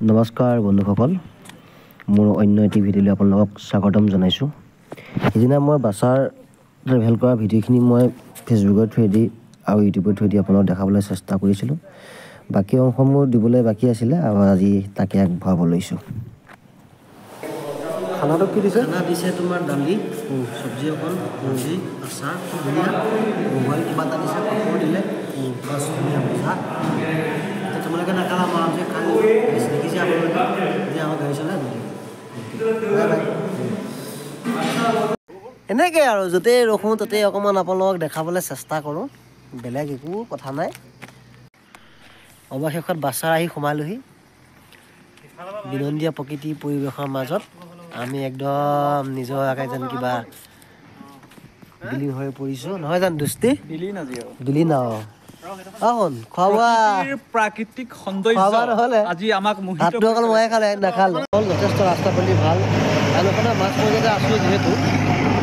নমস্কাৰ বন্ধুসকল, মোৰ অন্য এটি ভিডিঅ'লৈ আপোনালোকক স্বাগতম জনাইছোঁ। সিদিনা মই বাছাৰ ট্ৰেভেল কৰা ভিডিঅ'খিনি মই ফেচবুকত থৈ দি আৰু ইউটিউবত থৈ দি আপোনালোকক দেখাবলৈ চেষ্টা কৰিছিলোঁ। বাকী অংশসমূহ দিবলৈ বাকী আছিলে আৰু আজি তাকে আগবঢ়াব লৈছোঁ। খানাটো কি দিছে? খানা দিছে তোমাৰ দালি, চব্জি অকণ, ভাজি, আচাৰ, ধুনীয়া মোবাইল কিবা এটা দিছে, পাপৰ দিলে, বাছ ধুনীয়া ভজা। তোমালোকে নাখালা, মই আৰামছে খাই দেখিছে আপোনালোকে যে আমাৰ গাড়ী চলাই এনেকৈ আৰু য'তেই ৰখোঁ ত'তেই অকণমান আপোনালোকক দেখাবলৈ চেষ্টা কৰোঁ, বেলেগ একো কথা নাই। অৱশেষত বাছাৰ আহি সোমালোহি। বিনন্দীয়া প্ৰকৃতিৰ পৰিৱেশৰ মাজত আমি একদম নিজৰ যেন কিবা বিলীন হৈ পৰিছোঁ, নহয় জানো দোস্তি? বিলীন আৰু খোৱা বোৱা প্ৰাকৃতিক সৌন্দৰ্য আজি আমাক ভাতটো অকল ময়ে খালে নাখালে। যথেষ্ট ৰাস্তা পাতি ভাল, আলোচনা মাছ মজিয়াতে আছোঁ যিহেতু।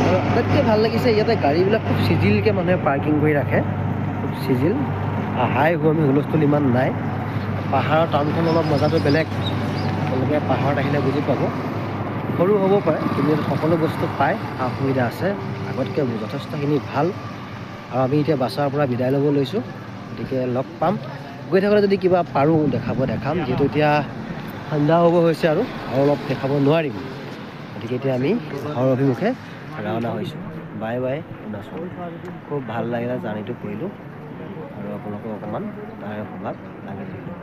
আৰু আটাইতকৈ ভাল লাগিছে ইয়াতে গাড়ীবিলাক খুব চিজিলকৈ মানুহে পাৰ্কিং কৰি ৰাখে, খুব চিজিল। হাই আমি হুলস্থুল ইমান নাই। পাহাৰৰ টাউনখন অলপ মজাটো বেলেগ, আপোনালোকে পাহাৰত আহিলে বুজি পাব। সৰু হ'ব পাৰে কিন্তু সকলো বস্তু পায়, সা সুবিধা আছে, আগতকৈ যথেষ্টখিনি ভাল। আৰু আমি এতিয়া বাছৰ পৰা বিদায় ল'ব লৈছোঁ, গতিকে লগ পাম। গৈ থাকোঁতে যদি কিবা পাৰোঁ দেখাম, যিহেতু এতিয়া ঠাণ্ডা হ'ব হৈছে আৰু অলপ দেখাব নোৱাৰিম। গতিকে এতিয়া আমি ঘৰ অভিমুখে ৰাওনা হৈছোঁ। Bye bye Arunachal. খুব ভাল লাগিলে জাৰ্ণিটো কৰিলোঁ আৰু আপোনালোকক অকণমান তাৰে প্ৰভাৱ দাঙি ধৰিলোঁ।